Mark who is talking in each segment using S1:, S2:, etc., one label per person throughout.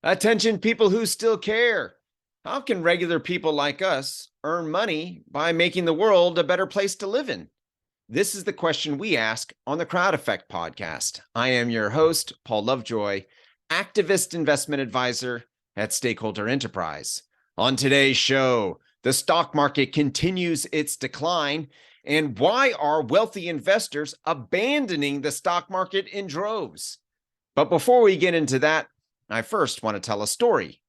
S1: Attention, people who still care. How can regular people like us earn money by making the world a better place to live in? This is the question we ask on the Crowd Effect podcast. I am your host, Paul Lovejoy, activist investment advisor at Stakeholder Enterprise. On today's show, the stock market continues its decline, and why are wealthy investors abandoning the stock market in droves? But before we get into that, I first want to tell a story.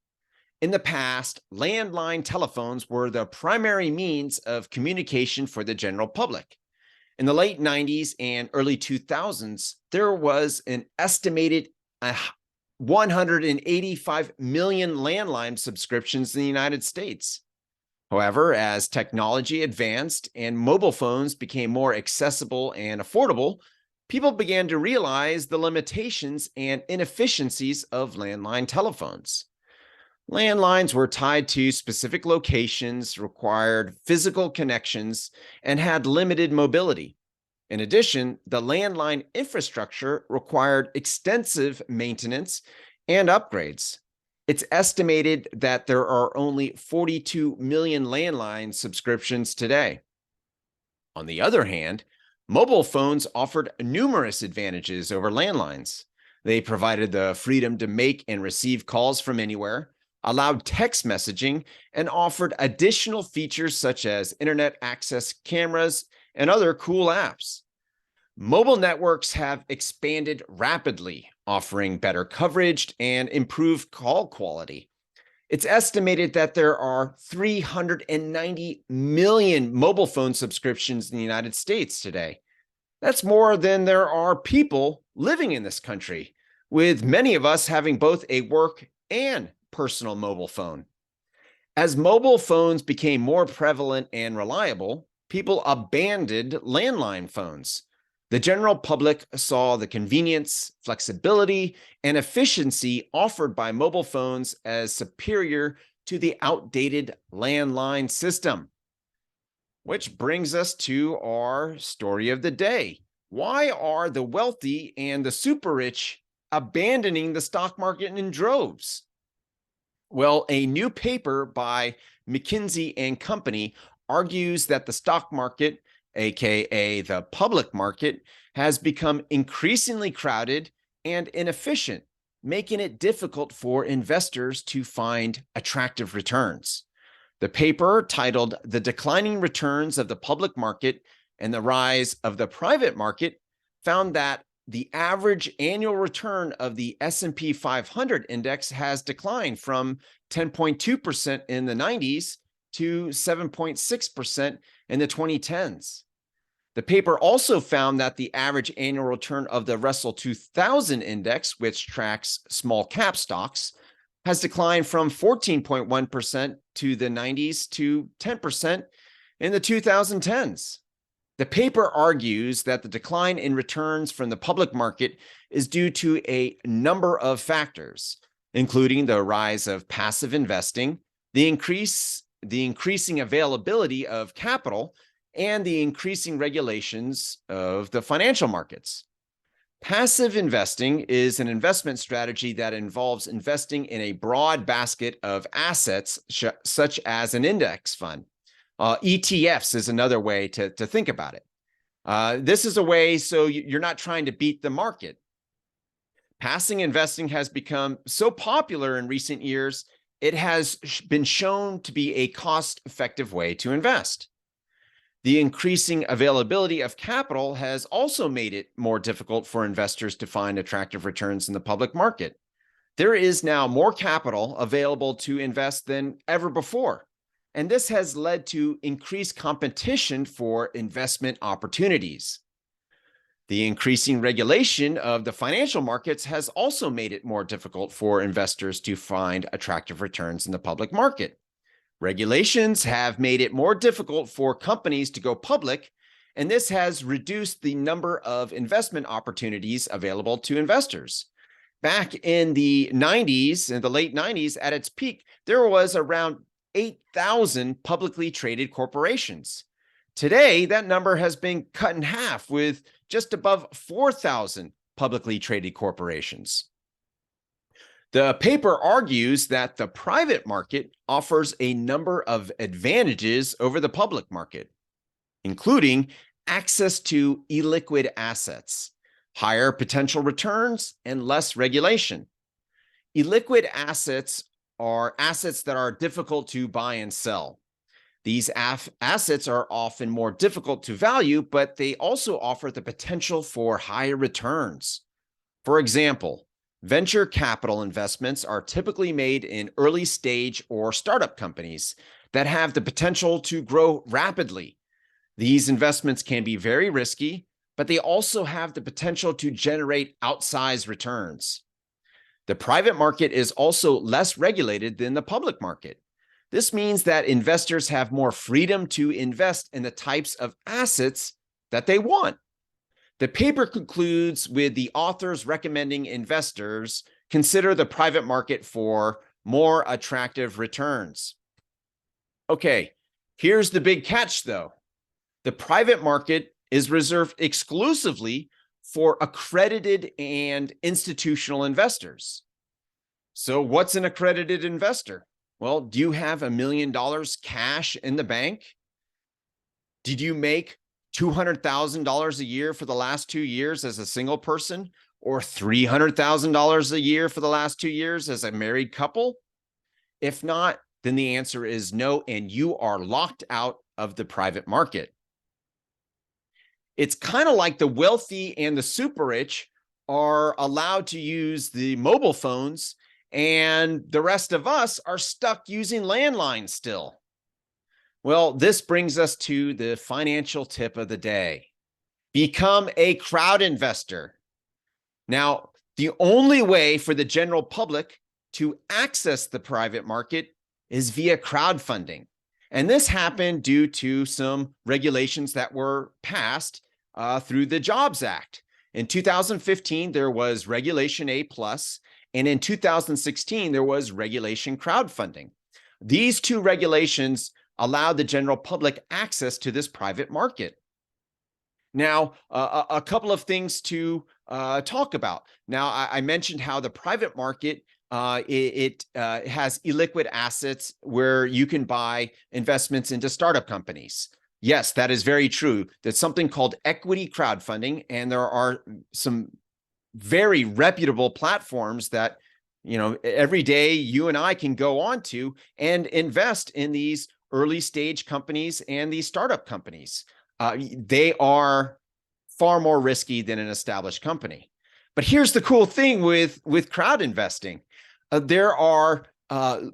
S1: In the past, landline telephones were the primary means of communication for the general public. In the late 90s and early 2000s, there was an estimated 185 million landline subscriptions in the United States. However, as technology advanced and mobile phones became more accessible and affordable, people began to realize the limitations and inefficiencies of landline telephones. Landlines were tied to specific locations, required physical connections, and had limited mobility. In addition, the landline infrastructure required extensive maintenance and upgrades. It's estimated that there are only 42 million landline subscriptions today. On the other hand, mobile phones offered numerous advantages over landlines. They provided the freedom to make and receive calls from anywhere, allowed text messaging, and offered additional features such as internet access cameras and other cool apps. Mobile networks have expanded rapidly, offering better coverage and improved call quality. It's estimated that there are 390 million mobile phone subscriptions in the United States today. That's more than there are people living in this country, with many of us having both a work and personal mobile phone. As mobile phones became more prevalent and reliable, people abandoned landline phones. The general public saw the convenience, flexibility, and efficiency offered by mobile phones as superior to the outdated landline system. Which brings us to our story of the day. Why are the wealthy and the super rich abandoning the stock market in droves? Well, a new paper by McKinsey and Company argues that the stock market, aka the public market, has become increasingly crowded and inefficient, making it difficult for investors to find attractive returns. The paper, titled "The Declining Returns of the Public Market and the Rise of the Private Market," found that the average annual return of the S&P 500 index has declined from 10.2% in the 90s to 7.6% in the 2010s. The paper also found that the average annual return of the Russell 2000 index, which tracks small cap stocks, has declined from 14.1% to the 90s to 10% in the 2010s. The paper argues that the decline in returns from the public market is due to a number of factors, including the rise of passive investing, the increasing availability of capital, and the increasing regulations of the financial markets. Passive investing is an investment strategy that involves investing in a broad basket of assets, such as an index fund. ETFs is another way to think about it. This is a way so you're not trying to beat the market. Passive investing has become so popular in recent years, it has been shown to be a cost-effective way to invest. The increasing availability of capital has also made it more difficult for investors to find attractive returns in the public market. There is now more capital available to invest than ever before, and this has led to increased competition for investment opportunities. The increasing regulation of the financial markets has also made it more difficult for investors to find attractive returns in the public market. Regulations have made it more difficult for companies to go public, and this has reduced the number of investment opportunities available to investors. Back in the 90s, in the late 90s, at its peak, there was around 8,000 publicly traded corporations. Today, that number has been cut in half, with just above 4,000 publicly traded corporations. The paper argues that the private market offers a number of advantages over the public market, including access to illiquid assets, higher potential returns, and less regulation. Illiquid assets are assets that are difficult to buy and sell. These assets are often more difficult to value, but they also offer the potential for higher returns. For example, venture capital investments are typically made in early stage or startup companies that have the potential to grow rapidly. These investments can be very risky, but they also have the potential to generate outsized returns. The private market is also less regulated than the public market. This means that investors have more freedom to invest in the types of assets that they want. The paper concludes with the authors recommending investors consider the private market for more attractive returns. Okay, here's the big catch though. The private market is reserved exclusively for accredited and institutional investors. So what's an accredited investor? Well, do you have $1 million cash in the bank? Did you make $200,000 a year for the last 2 years as a single person, or $300,000 a year for the last 2 years as a married couple? If not, then the answer is no, and you are locked out of the private market. It's kind of like the wealthy and the super rich are allowed to use the mobile phones, and the rest of us are stuck using landlines still. Well, this brings us to the financial tip of the day. Become a crowd investor. Now, the only way for the general public to access the private market is via crowdfunding. And this happened due to some regulations that were passed through the Jobs Act. In 2015, there was Regulation A+, and in 2016, there was Regulation Crowdfunding. These two regulations allowed the general public access to this private market. Now, a couple of things to talk about. Now, I mentioned how the private market has illiquid assets where you can buy investments into startup companies. Yes, that is very true. There's something called equity crowdfunding, and there are some very reputable platforms that, every day you and I can go on to and invest in these early stage companies and these startup companies. They are far more risky than an established company. But here's the cool thing with crowd investing. There are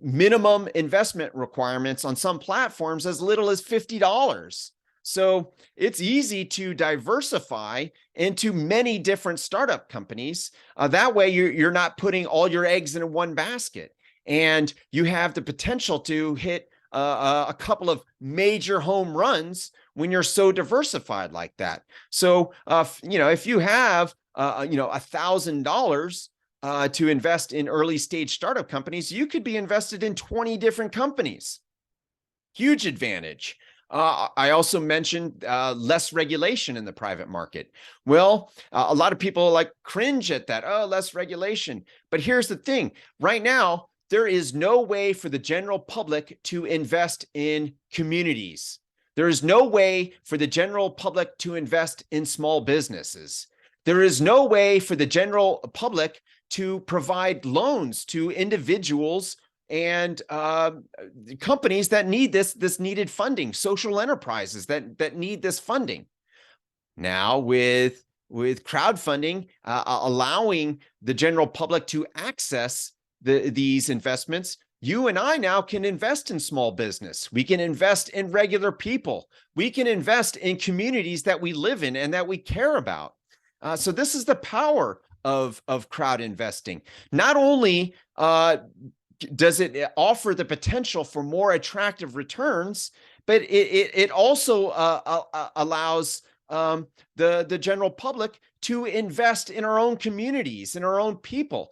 S1: minimum investment requirements on some platforms as little as $50. So it's easy to diversify into many different startup companies. That way you're not putting all your eggs in one basket, and you have the potential to hit a couple of major home runs when you're so diversified like that. So, if you have, $1,000 to invest in early stage startup companies, you could be invested in 20 different companies. Huge advantage. I also mentioned less regulation in the private market. Well, a lot of people cringe at that. Oh, less regulation. But here's the thing. Right now, there is no way for the general public to invest in communities. There is no way for the general public to invest in small businesses. There is no way for the general public to provide loans to individuals and companies that need this needed funding, social enterprises that need this funding. Now, with crowdfunding allowing the general public to access these investments, you and I now can invest in small business. We can invest in regular people. We can invest in communities that we live in and that we care about. So this is the power of crowd investing. Not only does it offer the potential for more attractive returns, but it also allows the general public to invest in our own communities, in our own people.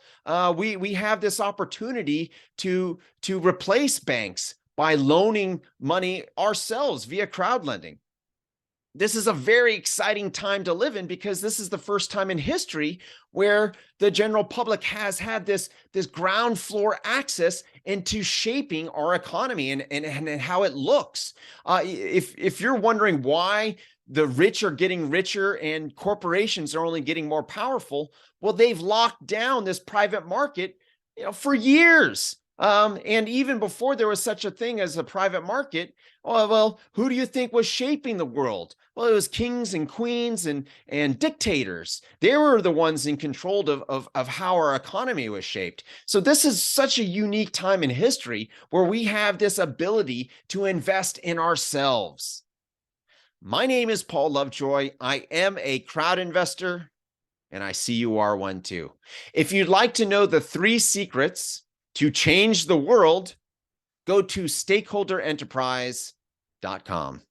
S1: We have this opportunity to replace banks by loaning money ourselves via crowd lending. This is a very exciting time to live in because this is the first time in history where the general public has had this ground floor access into shaping our economy and how it looks. If you're wondering why the rich are getting richer and corporations are only getting more powerful, well, they've locked down this private market, for years. And even before there was such a thing as a private market, well, who do you think was shaping the world? Well, it was kings and queens and dictators. They were the ones in control of how our economy was shaped. So this is such a unique time in history where we have this ability to invest in ourselves. My name is Paul Lovejoy. I am a crowd investor, and I see you are one too. If you'd like to know the 3 secrets to change the world, go to stakeholderenterprise.com.